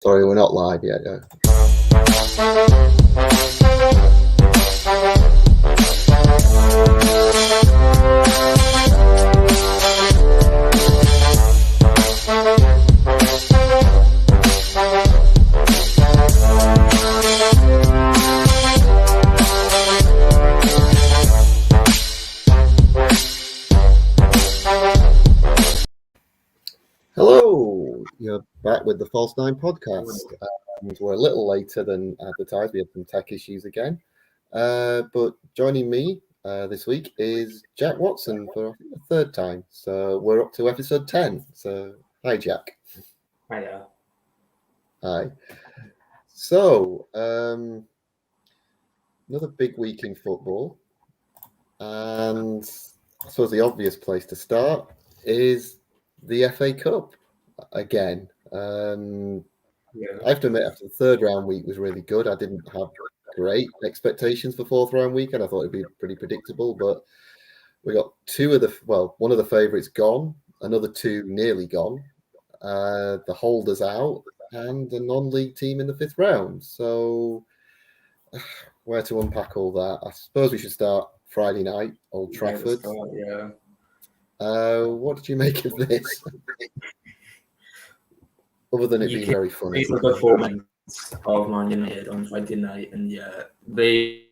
Sorry, we're not live yet. Yeah. Hello, you're back with the False Nine podcast. We're a little later than advertised. We had some tech issues again. But joining me this week is Jack Watson for the third time. So we're up to episode 10. So hi, Jack. Hiya. Hi. So another big week in football. And I suppose the obvious place to start is the FA Cup again. I have to admit, after the third round week was really good. I didn't have great expectations for fourth round week, and I thought it'd be pretty predictable. But we got one of the favourites gone, another two nearly gone, the holders out, and a non-league team in the fifth round. So where to unpack all that? I suppose we should start Friday night, Old Trafford. Yeah. What did you make of this? Other than it being very funny. The performance of Man United on Friday night, and they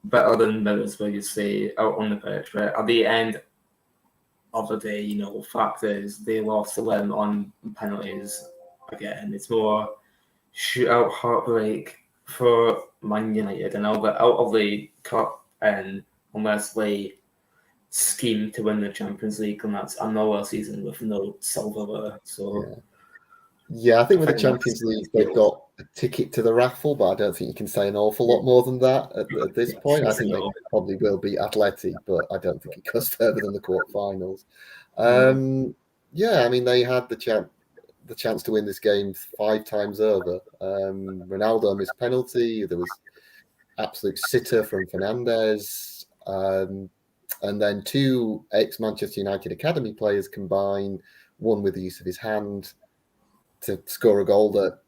better than Middlesbrough, you say, out on the pitch. But at the end of the day, fact is they lost to them on penalties again. It's more shootout heartbreak for Man United, and out of the cup, and unless they scheme to win the Champions League, and that's another season with no silverware. So. Yeah, I think with the Champions League, they've got a ticket to the raffle, but I don't think you can say an awful lot more than that at this point. I think they probably will beat Atleti, but I don't think it goes further than the quarterfinals. Yeah, I mean, they had the chance to win this game 5 times over. Ronaldo missed penalty. There was absolute sitter from Fernandes. And then 2 ex-Manchester United Academy players combined, one with the use of his hand, to score a goal that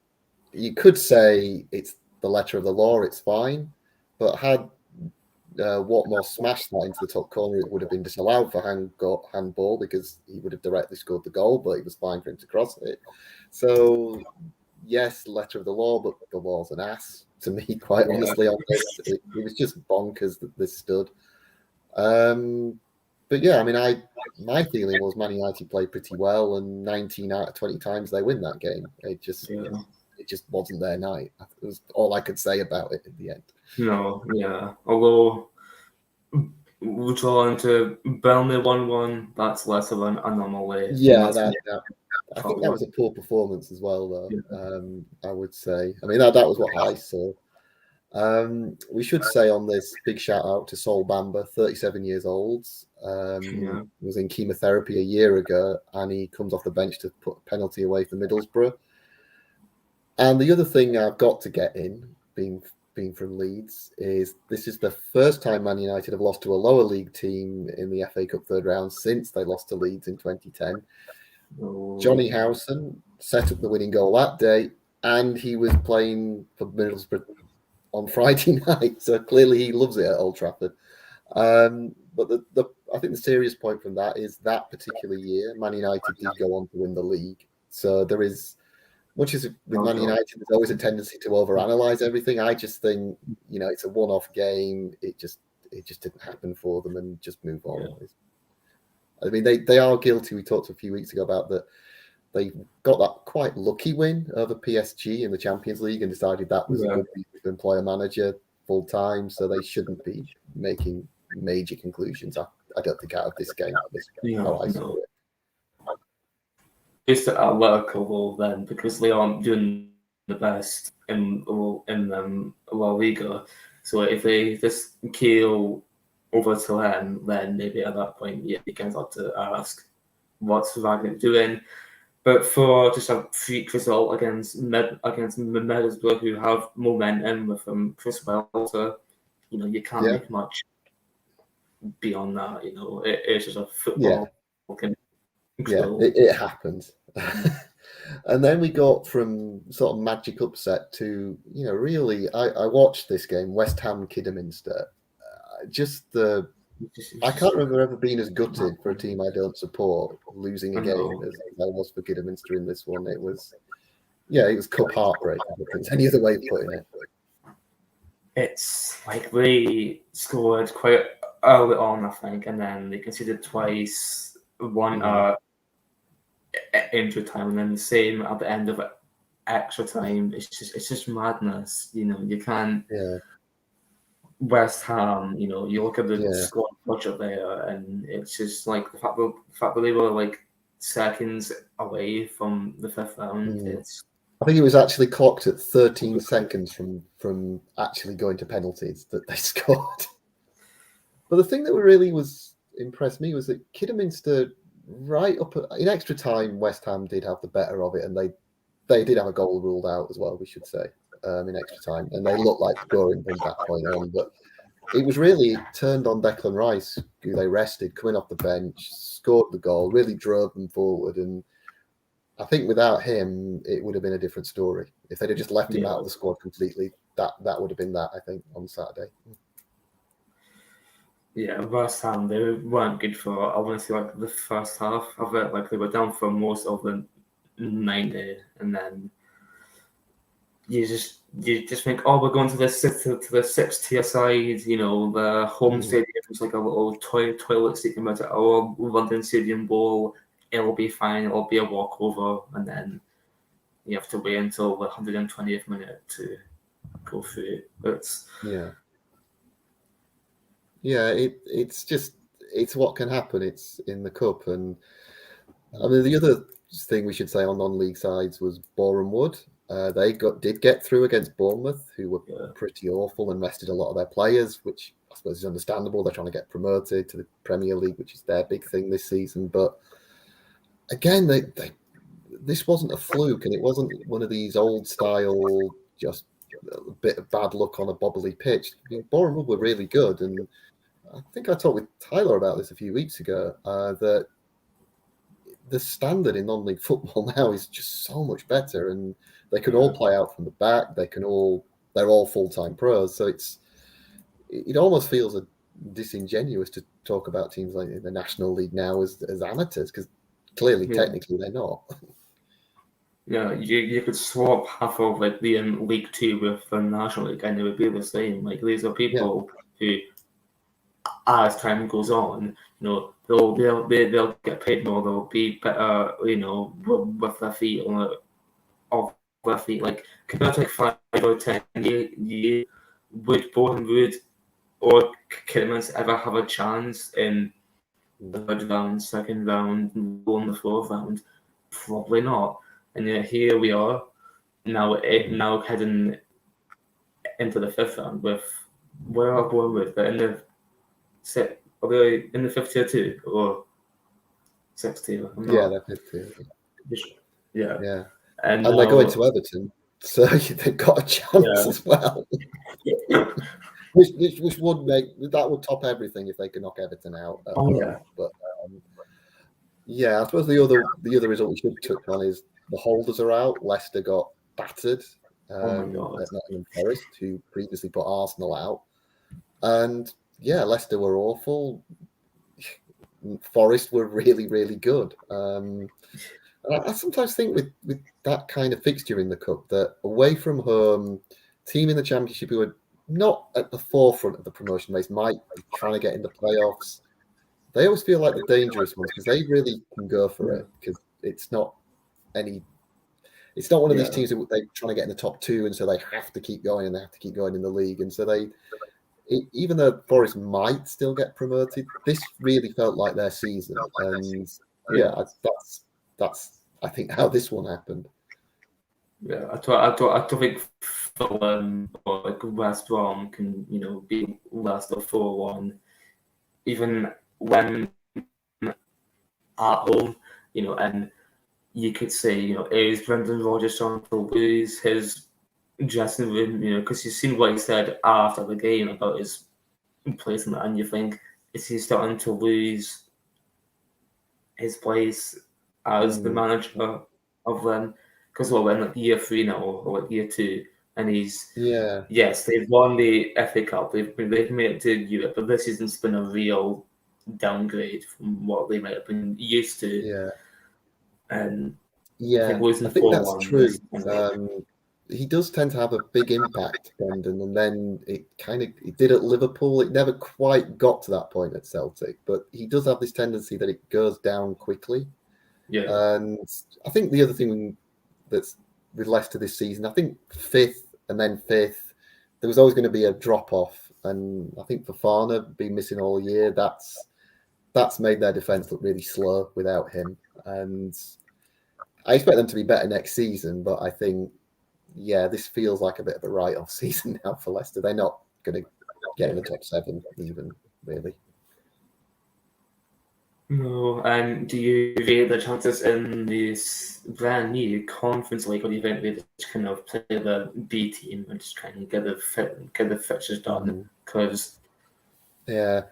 you could say it's the letter of the law, it's fine. But had Watmore smashed that into the top corner, it would have been disallowed for handball because he would have directly scored the goal, but it was fine for him to cross it. So, yes, letter of the law, but the law's an ass to me, quite honestly. On this. It was just bonkers that this stood. But yeah, I mean, my feeling was Man United played pretty well, and 19 out of 20 times they win that game. It just wasn't their night. It was all I could say about it in the end. No, yeah. Although we draw into Burnley 1-1, that's less of an anomaly. Yeah, I think that was a poor performance as well, though. I would say. I mean, that was what I saw. We should say on this, big shout out to Sol Bamba, 37 years old. Was in chemotherapy a year ago, and he comes off the bench to put a penalty away for Middlesbrough. And the other thing I've got to get in, being from Leeds, is this is the first time Man United have lost to a lower league team in the FA Cup third round since they lost to Leeds in 2010. Johnny Howson set up the winning goal that day, and he was playing for Middlesbrough on Friday night, so clearly he loves it at Old Trafford. But I think the serious point from that is that particular year, Man United did go on to win the league. So there is, much as with Man United, there's always a tendency to overanalyze everything. I just think, it's a one-off game. It just didn't happen for them, and just move on. Yeah. I mean, they are guilty. We talked a few weeks ago about that. They got that quite lucky win over PSG in the Champions League and decided that was a good reason to employ a manager full time. So they shouldn't be making major conclusions. I don't think out of this game. It's analytical then, because they aren't doing the best in La Liga. So if they just keel over to them, then maybe at that point, you can start to ask what's Wagner doing. But for just a freak result against Middlesbrough, who have momentum from Chris Wilder, you can't make much beyond that. It's just a football. It happens. And then we got from sort of magic upset to, really, I watched this game, West Ham Kidderminster. Just the I can't remember ever being as gutted for a team I don't support losing a game as I was for Kidderminster in this one. It was cup heartbreak. I think there's any other way of putting it. It's like they scored quite early on, I think, and then they conceded twice, one injury time, and then the same at the end of extra time. It's just madness. You can't. Yeah. West Ham, you look at the squad budget there, and it's just like the fact that they were like seconds away from the fifth round. I think it was actually clocked at 13 seconds from actually going to penalties that they scored. But the thing that really impressed me was that Kidderminster, right up in extra time, West Ham did have the better of it, and they did have a goal ruled out as well, we should say. In extra time, and they looked like scoring from that point on. But it was really turned on Declan Rice, who they rested, coming off the bench, scored the goal, really drove them forward. And I think without him, it would have been a different story. If they'd have just left him out of the squad completely, that would have been that, I think, on Saturday. Yeah, West Ham, they weren't good for, I want to say, like the first half of it. Like they were down for most of the 90, and then you just think, oh, we're going to the 6th tier side. The home stadium is like a little toilet stadium at our London Stadium Bowl. It'll be fine. It'll be a walkover, and then you have to wait until the 120th minute to go through it. It's what can happen. It's in the cup, and I mean the other thing we should say on non-league sides was Boreham Wood. They did get through against Bournemouth, who were pretty awful and rested a lot of their players, which I suppose is understandable. They're trying to get promoted to the Premier League, which is their big thing this season. But again, this wasn't a fluke, and it wasn't one of these old style, just a bit of bad luck on a bobbly pitch. Boreham Wood were really good, and I think I talked with Tyler about this a few weeks ago, that the standard in non-league football now is just so much better, and they can all play out from the back. They're all full-time pros. So it almost feels disingenuous to talk about teams like the National League now as amateurs, because clearly, technically, they're not. Yeah, you could swap half of like the League Two with the National League, and it would be the same. Like these are people who, as time goes on, they'll get paid more. They'll be better, with their feet off their feet. Like compared to like 5 or 10 years, would Boreham Wood or Kidderminster ever have a chance in the third round, second round, in the fourth round? Probably not. And yet here we are now heading into the fifth round with where are Boreham Wood? They're in the are they in the fifth tier too, or sixth tier? They're fifth tier. Yeah. And they're going to Everton, so they've got a chance as well. which would top everything if they could knock Everton out. But I suppose the other result we should touch on is the holders are out. Leicester got battered at Nottingham Forest, who previously put Arsenal out, and Leicester were awful. Forest were really, really good. I sometimes think with that kind of fixture in the cup, that away from home, team in the Championship who are not at the forefront of the promotion race might be trying to get in the playoffs. They always feel like the dangerous ones because they really can go for it, because it's not one of these teams that they're trying to get in the top two, and so they have to keep going and they have to keep going in the league. And so even though Forest might still get promoted, this really felt like their season. And that's I think how this one happened. Yeah, I don't think Fulham or like West Brom can be last of 4-1, even when at home, and you could say, is Brendan Rodgers trying to lose his dressing room, because you've seen what he said after the game about his place in that, and you think, is he starting to lose his place as the manager of them, because we're in like year 3 now or like year 2, and Yeah, yes, they've won the FA Cup, they've made it to Europe, but this season's been a real downgrade from what they might have been used to, yeah, and I think yeah. I losing think that's 4-1 true. is kind of, He does tend to have a big impact, Brendan, and then it did at Liverpool. It never quite got to that point at Celtic, but he does have this tendency that it goes down quickly. yeah. And I think the other thing that's with Leicester this season, I think 5th and then 5th, there was always going to be a drop off, and I think Fofana being missing all year, that's made their defence look really slow without him. And I expect them to be better next season, but I think, yeah, this feels like a bit of a write-off season now for Leicester. They're not going to get in the top 7 even, really. No, and do you rate the chances in this brand new Conference League, or do you think they just kind of play the B team and just kind of get the fixtures done? Because Yeah.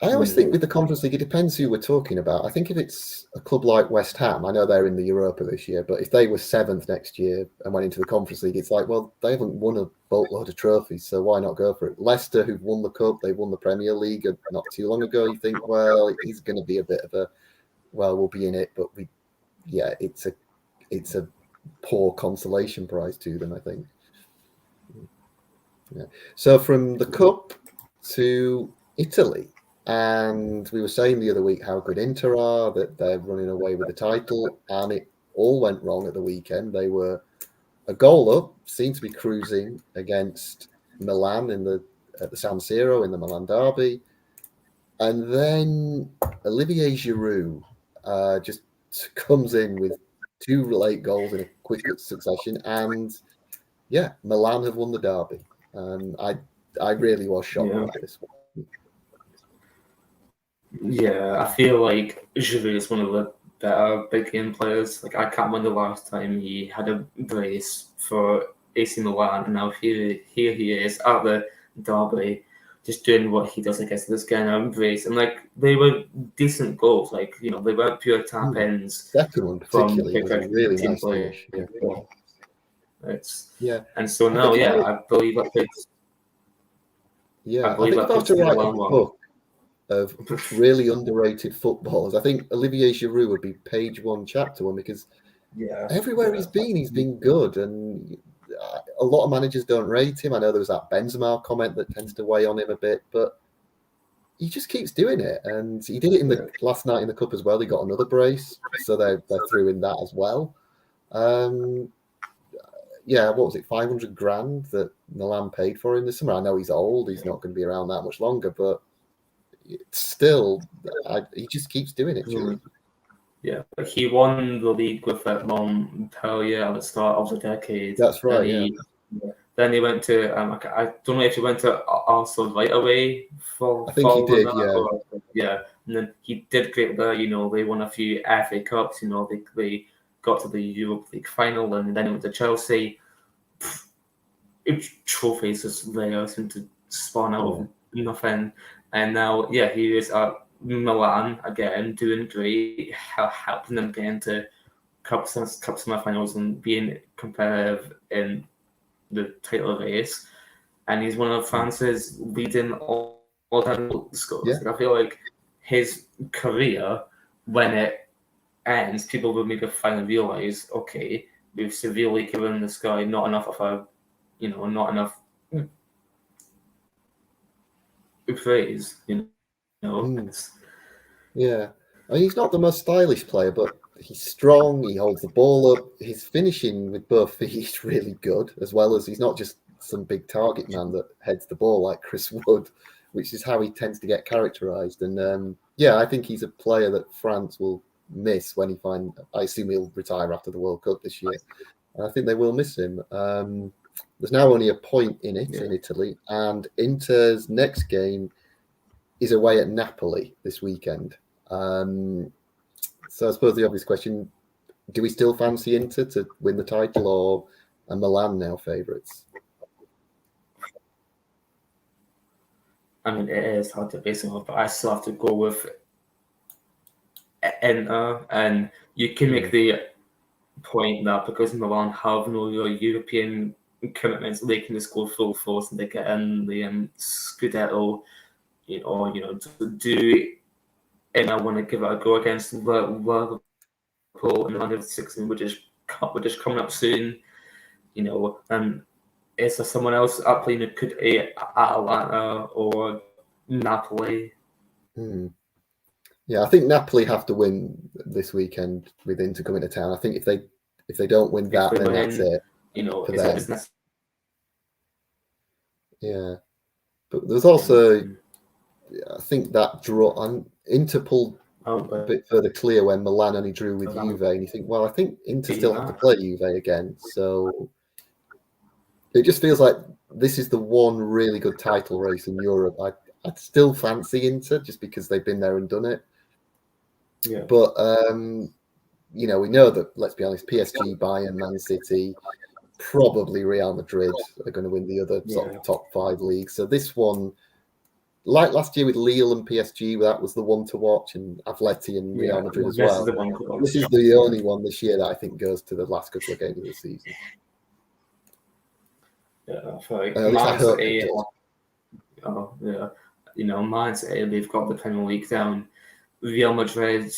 I always think with the Conference League, it depends who we're talking about. I think if it's a club like West Ham, I know they're in the Europa this year, but if they were 7th next year and went into the Conference League, it's like, well, they haven't won a boatload of trophies, so why not go for it? Leicester, who've won the Cup, they won the Premier League not too long ago, you think, well, he's going to be a bit of a, well, we'll be in it, but it's a poor consolation prize to them, I think. Yeah. So from the Cup to Italy. And we were saying the other week how good Inter are, that they're running away with the title, and it all went wrong at the weekend. They were a goal up, seemed to be cruising against Milan at the San Siro in the Milan derby, and then Olivier Giroud just comes in with 2 late goals in a quick succession, and yeah, Milan have won the derby. And I really was shocked by this one. yeah, I feel like Giroud is one of the better big game players. Like I can't remember the last time he had a brace for AC Milan, and now here he is at the derby, just doing what he does against this kind of brace. And like they were decent goals, like they weren't pure tap ins. Second one particularly was a really nice finish. Yeah. And so now, I believe that it's. Yeah, I think if I was to write a book of really underrated footballers, I think Olivier Giroud would be page 1, chapter 1, because everywhere he's been good, and a lot of managers don't rate him. I know there was that Benzema comment that tends to weigh on him a bit, but he just keeps doing it, and he did it in the last night in the Cup as well. He got another brace, so they threw in that as well. Yeah, what was it, 500 grand that Milan paid for him this summer? I know he's old, he's not going to be around that much longer, but still, he just keeps doing it. Yeah, he won the league with Montpellier at the start of the decade. That's right. Then he went to I don't know if he went to Arsenal right away for. I think he did. And then he did great there. They won a few FA Cups. They got to the Europa League final, and then he went to Chelsea. Trophies just there seem to spawn out of nothing. And now, he is at Milan again, doing great, helping them get into cup semi-finals and being competitive in the title race. And he's one of France's leading all-time scorers. Yeah. Like, I feel like his career, when it ends, people will maybe finally realise, okay, we've severely given this guy not enough praise, Yeah, I mean, he's not the most stylish player, but he's strong. He holds the ball up. His finishing with both feet is really good, as well as he's not just some big target man that heads the ball like Chris Wood, which is how he tends to get characterised. And I think he's a player that France will miss when I assume he'll retire after the World Cup this year. And I think they will miss him. There's now only a point in it in Italy, and Inter's next game is away at Napoli this weekend. So I suppose the obvious question, do we still fancy Inter to win the title, or are Milan now favourites? I mean, it is hard to base it off, but I still have to go with Inter, and you can make the point that because Milan have no European commitments, they can just go full force and they get in the Scudetto, do and I want to give it a go against Liverpool in the 116, which is coming up soon. Is there someone else up playing that could Atalanta or Napoli? Yeah, I think Napoli have to win this weekend with Inter coming to town. I think if they don't win that, then that's it. Yeah, but there's also, I think that draw and Inter pulled a bit further clear when Milan only drew with Juve, and you think, well, I think Inter still have to play Juve again, so it just feels like this is the one really good title race in Europe. I'd still fancy Inter just because they've been there and done it. Yeah. But we know that, let's be honest, PSG, Bayern, Man City, probably Real Madrid are going to win the other sort of top 5 leagues. So this one, like last year with Lille and PSG, that was the one to watch, and Atleti and Real Madrid as well. This is the only one this year that I think goes to the last couple of games of the season. Yeah, Man City. Man City, they've got the Premier League down. Real Madrid,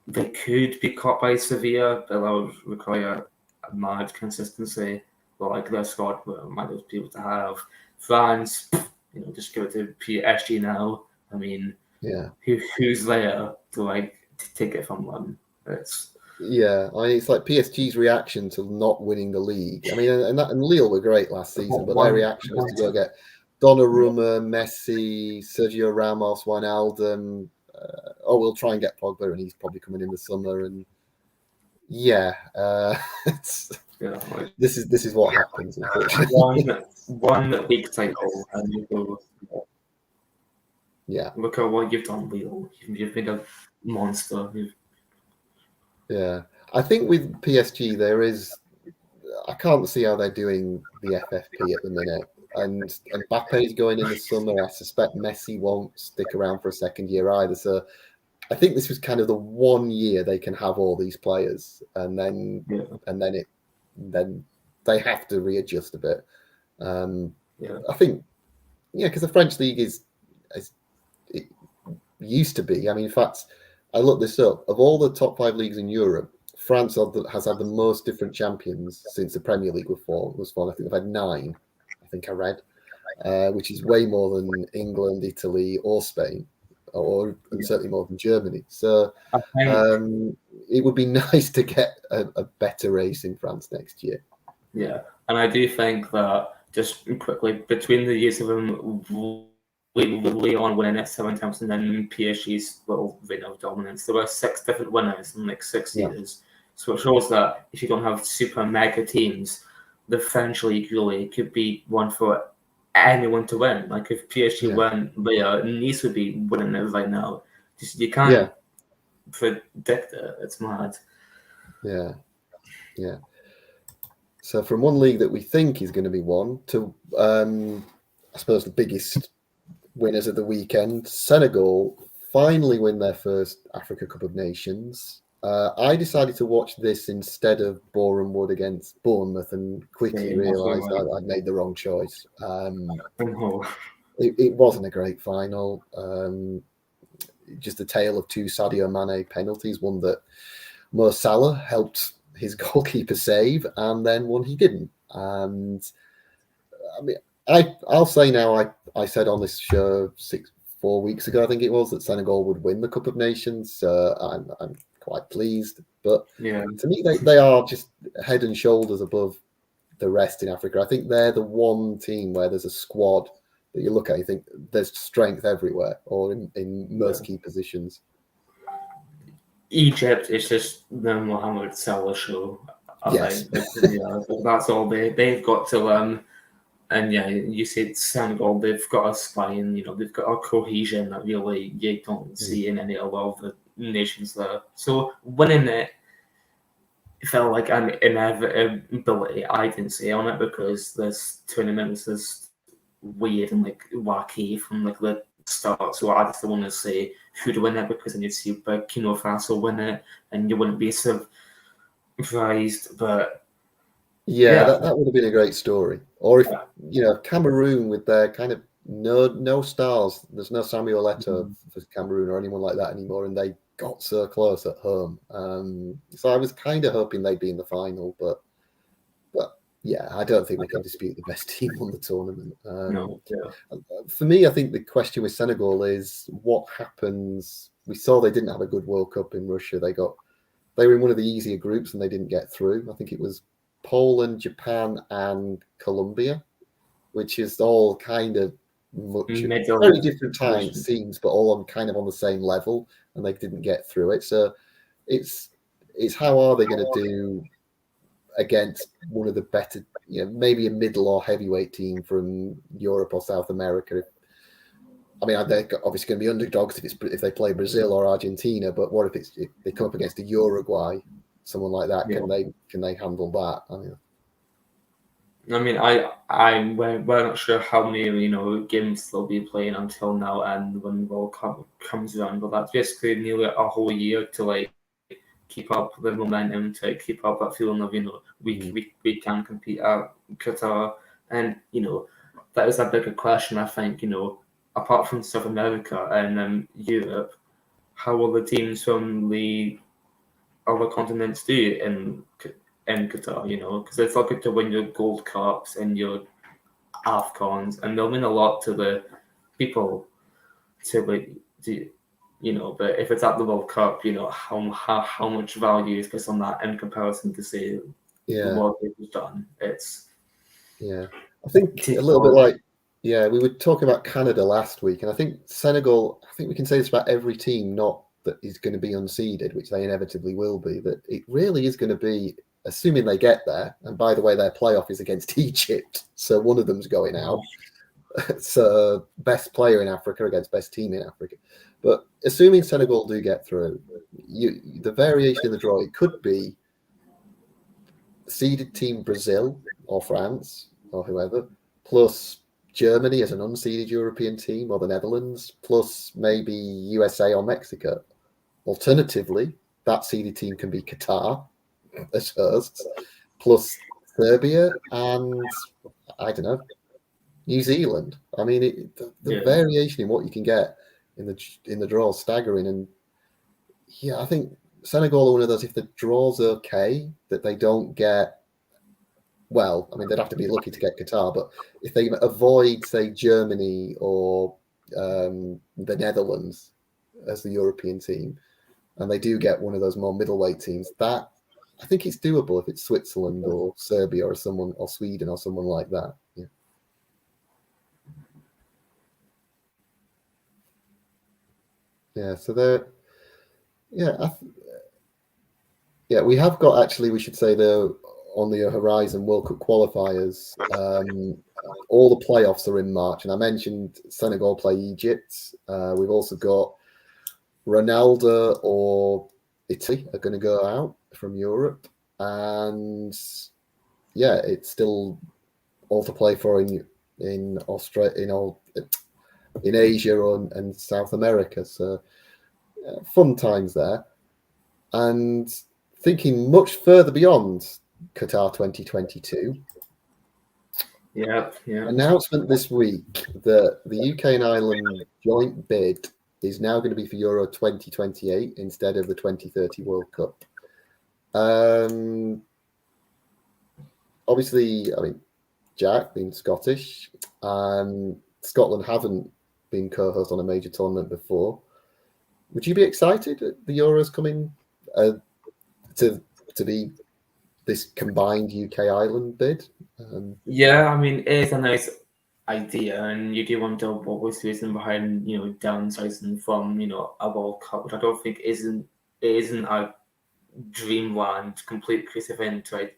they could be caught by Sevilla, but that would require a mad consistency. But like their squad, might be able to have. France, just give it to PSG now. I mean, who's there to take it from them? It's like PSG's reaction to not winning the league. I mean, and Lille were great last season, but their reaction was to go get Donnarumma, Messi, Sergio Ramos, Wijnaldum. We'll try and get Pogba, and he's probably coming in the summer. And this is what happens. One league title, and you go. Yeah, look at what you've done, Lille. You've been a monster. Yeah, I think with PSG I can't see how they're doing the FFP at the minute. And Mbappe's going in the summer. I suspect Messi won't stick around for a second year either. So I think this was kind of the one year they can have all these players, and then they have to readjust a bit. I think, because the French league is it used to be. I mean, in fact, I looked this up. Of all the top 5 leagues in Europe, France has had the most different champions since the Premier League was formed. I think they've had 9. I think I read, which is way more than England, Italy, or Spain, and certainly more than Germany. So it would be nice to get a better race in France next year. Yeah, and I do think that, just quickly, between the years of them, Lyon winning it 7 times and then PSG's little reign of dominance, there were 6 different winners in 6 years. So it shows that if you don't have super mega teams, the French league really could be one for anyone to win. Like if PSG win, Nice would be winning it right now. Just you can't predict it. It's mad. Yeah. So from one league that we think is going to be won to, I suppose, the biggest winners of the weekend, Senegal finally win their first Africa Cup of Nations. I decided to watch this instead of Boreham Wood against Bournemouth and quickly realised I'd made the wrong choice. It wasn't a great final. Just a tale of 2 Sadio Mane penalties, one that Mo Salah helped his goalkeeper save, and then one he didn't. And I mean, I'll say now, I said on this show 4 weeks ago, I think it was, that Senegal would win the Cup of Nations. So I'm quite pleased. But to me, they are just head and shoulders above the rest in Africa. I think they're the one team where there's a squad that you look at, you think there's strength everywhere, or in most key positions. Egypt is just the Mohamed Salah show. Yes. That's all they've got to learn. And you said Senegal, they've got a spine, they've got a cohesion that really you don't see in any other of the nations there. So winning it felt like an inevitability. I didn't say on it because this tournament is weird and wacky from the start. So I just don't want to say who'd win it, because then you'd see Burkina Faso win it, and you wouldn't be sort of prized, but Yeah, that would have been a great story. Or if Cameroon with their kind of no stars, there's no Samuel Eto'o for Cameroon or anyone like that anymore, and they got so close at home. So I was kind of hoping they'd be in the final, but yeah, I don't think they can dispute the best team on the tournament. For me, I think the question with Senegal is what happens. We saw they didn't have a good World Cup in Russia. They were in one of the easier groups and they didn't get through. I think it was Poland, Japan, and Colombia, which is all kind of very different times, seems, but all on kind of on the same level, and they didn't get through it. So it's how are they going to do against one of the better, maybe a middle or heavyweight team from Europe or South America? I mean, they're obviously going to be underdogs if they play Brazil or Argentina. But what if they come up against a Uruguay, someone like that? Can they handle that? We're not sure how many games they'll be playing until now, and when the World Cup comes around. But that's basically nearly a whole year to keep up the momentum, to keep up that feeling of we can compete at Qatar, and that is a bigger question. I think apart from South America and Europe, how will the teams from the other continents do in Qatar? Because it's lucky to win your Gold Cups and your AFCONs, and they'll mean a lot to the people but if it's at the World Cup, how much value is placed on that in comparison to say the World Cup was done. I think a little bit like we were talking about Canada last week, and I think Senegal. I think we can say this about every team, not that is going to be unseeded, which they inevitably will be. That it really is going to be, assuming they get there. And by the way, their playoff is against Egypt, so one of them's going out. So best player in Africa against best team in Africa. But assuming Senegal do get through, the variation in the draw, it could be seeded team Brazil or France or whoever, plus Germany as an unseeded European team, or the Netherlands, plus maybe USA or Mexico. Alternatively, that seeded team can be Qatar as hosts, plus Serbia and, I don't know, New Zealand. I mean, the variation in what you can get in the draw is staggering. And I think Senegal are one of those, if the draw's okay, that they don't get, well, I mean, they'd have to be lucky to get Qatar, but if they avoid, say, Germany or the Netherlands as the European team, and they do get one of those more middleweight teams, that I think it's doable if it's Switzerland or Serbia or someone, or Sweden or someone like that. So they're, we have got, actually, we should say, though, on the horizon, World Cup qualifiers. All the playoffs are in March, and I mentioned Senegal play Egypt. We've also got Ronaldo or Italy are going to go out from Europe, and it's still all to play for in Australia, in Asia and South America. So fun times there. And thinking much further beyond Qatar 2022. Announcement this week that the UK and Ireland joint bid is now going to be for Euro 2028 instead of the 2030 World Cup. Obviously, I mean, Jack being Scottish, Scotland haven't been co-host on a major tournament before. Would you be excited at the Euros coming to be this combined UK Ireland bid? I mean, it is a nice idea, and you do wonder what was the reason behind downsizing from a World Cup, which I don't think isn't a dreamland complete crazy event to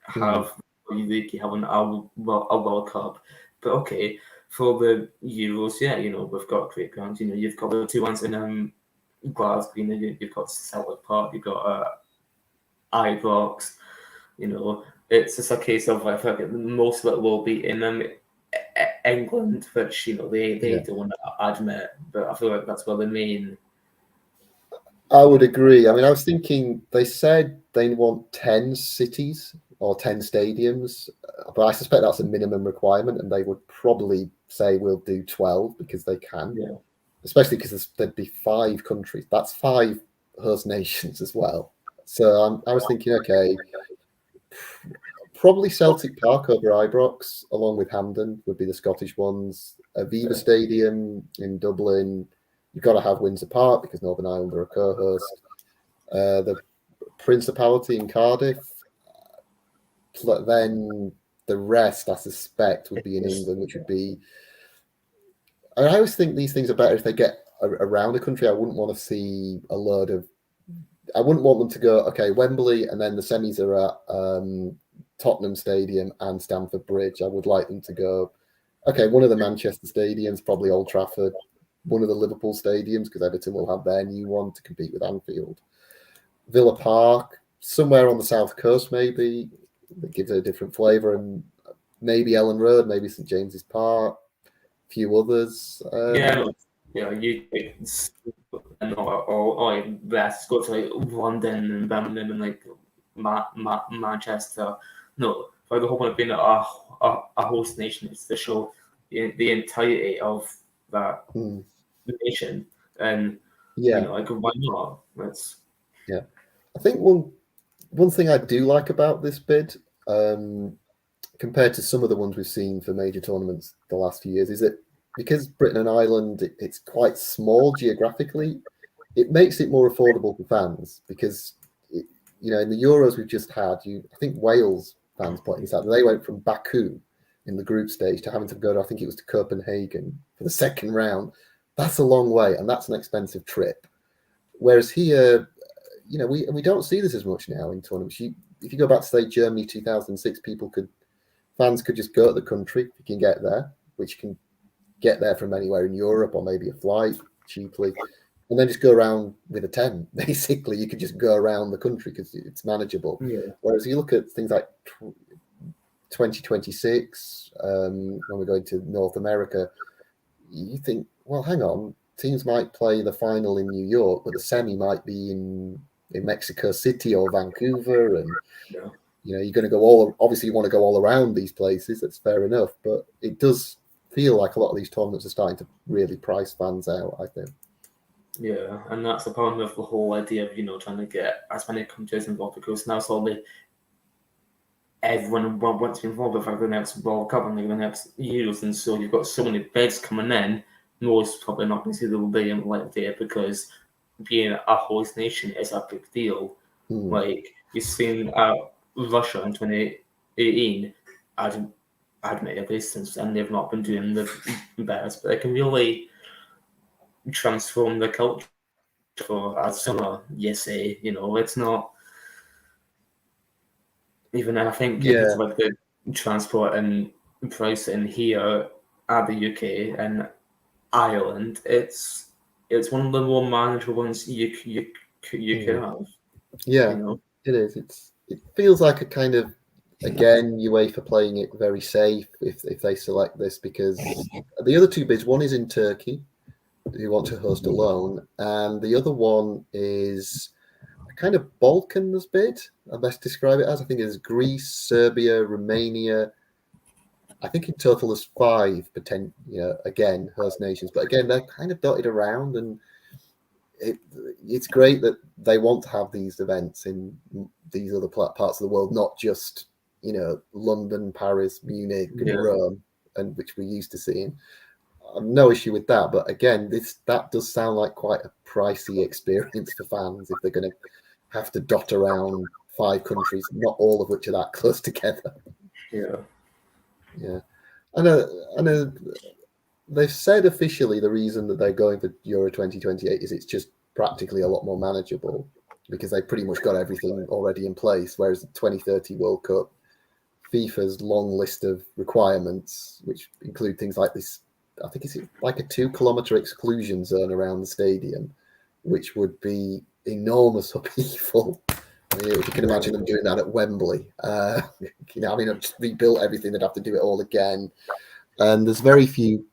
have the UK having a World Cup. But okay, for the Euros, we've got great grounds. You've got the two ones in Glasgow. You've got Celtic Park. You've got Ibrox. It's just a case of, I think most of it will be in England, which they don't want to admit. But I feel like that's where the main. I would agree. I mean, I was thinking, they said they want 10 cities or 10 stadiums, but I suspect that's a minimum requirement, and they would probably say we'll do 12 because they can. Yeah. Especially because there'd be 5 countries. That's 5 host nations as well. So I was thinking, okay, probably Celtic Park over Ibrox, along with Hampden, would be the Scottish ones. Aviva Stadium in Dublin. You've got to have Windsor Park because Northern Ireland are a co-host. The Principality in Cardiff. Then the rest, I suspect, would be in England, which would be. I always think these things are better if they get around the country. I wouldn't want to see a load of. I wouldn't want them to go, okay, Wembley, and then the semis are at Tottenham Stadium and Stamford Bridge. I would like them to go, okay, one of the Manchester stadiums, probably Old Trafford, one of the Liverpool stadiums, because Everton will have their new one to compete with Anfield. Villa Park, somewhere on the south coast, maybe, that gives it a different flavour, and maybe Ellen Road, maybe St James's Park, a few others. Or let's go to like London and Birmingham and like Manchester. No, like the whole point of being a host nation is to show the entirety of that nation, and like why not? I think one thing I do like about this bid, compared to some of the ones we've seen for major tournaments the last few years, is that because Britain and Ireland, it's quite small geographically, it makes it more affordable for fans because, in the Euros we've just had, I think Wales fans pointing this out, they went from Baku in the group stage to having to go to, I think it was to Copenhagen for the second round. That's a long way, and that's an expensive trip. Whereas here, we don't see this as much now in tournaments. If you go back to, say, Germany 2006, fans could just go to the country if you can get there, which can get there from anywhere in Europe or maybe a flight cheaply, and then just go around with a tent. Basically, you could just go around the country because it's manageable. Yeah. Whereas you look at things like 2026, when we're going to North America, you think, well, hang on, teams might play the final in New York, but the semi might be in Mexico City or Vancouver, and you're going to go obviously you want to go all around these places. That's fair enough, but it does feel like a lot of these tournaments are starting to really price fans out, I think. Yeah, and that's the problem with the whole idea of, trying to get as many countries involved, because now slowly everyone wants to be involved with the next World Cup and the next Euros, and so you've got so many bids coming in. Most probably not going to see the day in light day because being a host nation is a big deal. Like you've seen Russia in 2018, admittedly since then they've not been doing the best, but they can really transform the culture for a summer USA. It's not even. I think it's like the transport and pricing here at the UK and Ireland. It's one of the more manageable ones you can have. Yeah, it is. It feels like a kind of, again, UEFA playing it very safe if they select this, because the other two bids, one is in Turkey, who want to host alone, and the other one is a kind of Balkans bid, I best describe it as. I think it's Greece, Serbia, Romania. I think in total there's 5 again, host nations, but again, they're kind of dotted around, and it's great that they want to have these events in these other parts of the world, not just London, Paris, Munich, and Rome, and which we're used to seeing. No issue with that, but again, that does sound like quite a pricey experience for fans if they're going to have to dot around 5 countries, not all of which are that close together. Yeah. I know. They've said officially the reason that they're going for Euro 2028 is it's just practically a lot more manageable because they pretty much got everything already in place. Whereas the 2030 World Cup, FIFA's long list of requirements, which include things like this, I think it's like a 2-kilometer exclusion zone around the stadium, which would be enormous upheaval. If you can imagine them doing that at Wembley, just rebuilt everything, they'd have to do it all again. And there's very few.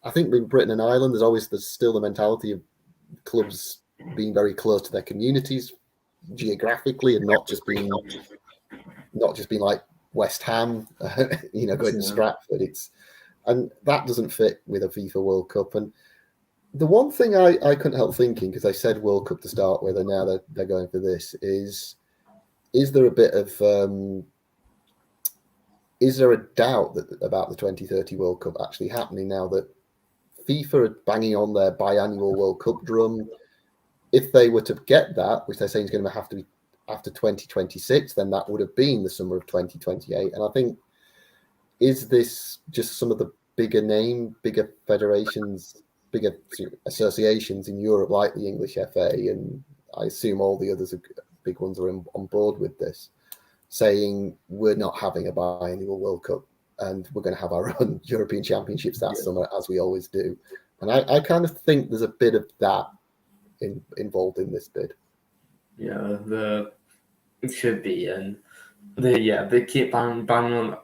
I think in Britain and Ireland, there's still the mentality of clubs being very close to their communities geographically and not just being like West Ham, going to Stratford. And that doesn't fit with a FIFA World Cup. And the one thing I couldn't help thinking, because I said World Cup to start with, and now they're going for this, is there a bit of is there a doubt about the 2030 World Cup actually happening now that FIFA are banging on their biannual World Cup drum? If they were to get that, which they're saying is going to have to be after 2026, then that would have been the summer of 2028. And I think, is this just some of the bigger federations, bigger associations in Europe, like the English FA, and I assume all the others, big ones, are on board with this, saying we're not having a biannual World Cup and we're going to have our own European Championships that summer, as we always do. And I kind of think there's a bit of that involved in this bid. Yeah, it should be, and they keep banging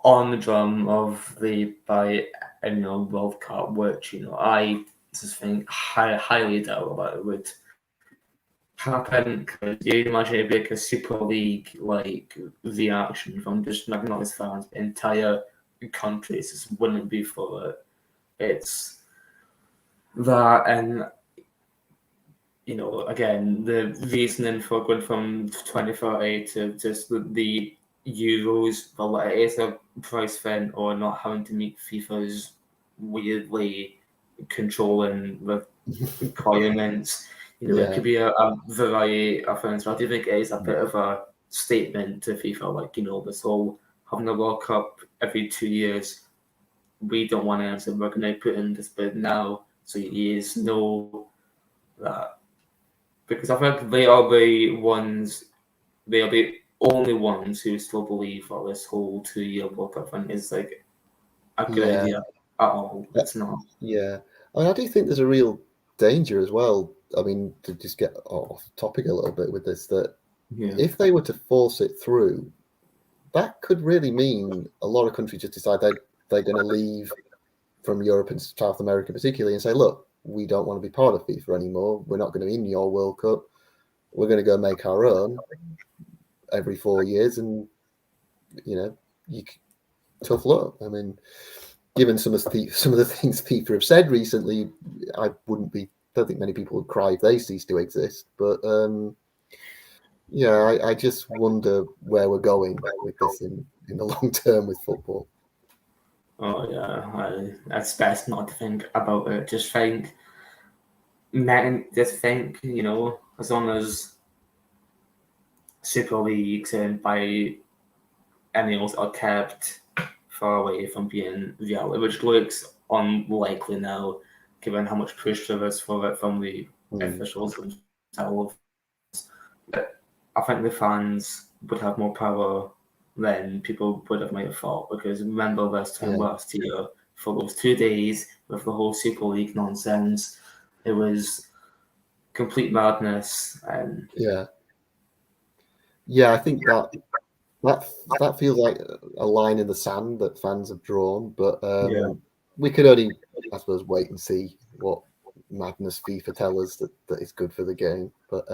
on the drum of the biennial World Cup, which I just think highly doubt about it would happen. Because you'd imagine it'd be like a Super League like reaction from just not as fans, but entire countries just wouldn't be for it. It's that, and again, the reasoning for going from 2030 to just the Euros, well, it is a price thing, or not having to meet FIFA's weirdly controlling requirements. It could be a variety of things. But I do think it is a bit of a statement to FIFA, like, this whole having a World Cup every 2 years. We don't want to, so we're going to put in this bid now, so you know that. Because I think they are the only ones who still believe that this whole 2-year World Cup thing is like a good idea at all. It's not. Yeah. I mean, I do think there's a real danger as well. I mean, to just get off topic a little bit with this, that if they were to force it through, that could really mean a lot of countries just decide they're going to leave from Europe and South America particularly and say, look, we don't want to be part of FIFA anymore. We're not going to be in your World Cup. We're going to go make our own every 4 years, and tough luck. I mean, given some of the things FIFA have said recently, I don't think many people would cry if they cease to exist. But I just wonder where we're going with this in the long term with football. Oh yeah, it's best not to think about it. Just think, as long as Super Leagues and biennials are kept far away from being reality, which looks unlikely now, given how much push there is for it from the officials themselves. But I think the fans would have more power than people might have thought, because remember this time last year, for those 2 days with the whole Super League nonsense, it was complete madness. And I think that feels like a line in the sand that fans have drawn, but we could only, I suppose, wait and see what madness FIFA tell us that is good for the game. But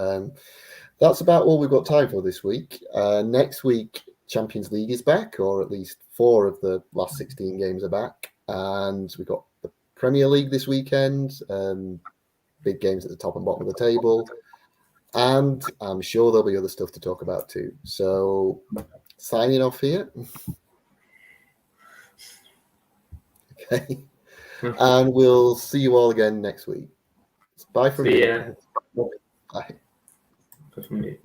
that's about all we've got time for this week. Next week, Champions League is back, or at least 4 of the last 16 games are back, and we've got the Premier League this weekend. Big games at the top and bottom of the table, and I'm sure there'll be other stuff to talk about too. So, signing off here. Okay, and we'll see you all again next week. Bye from me. Bye from me.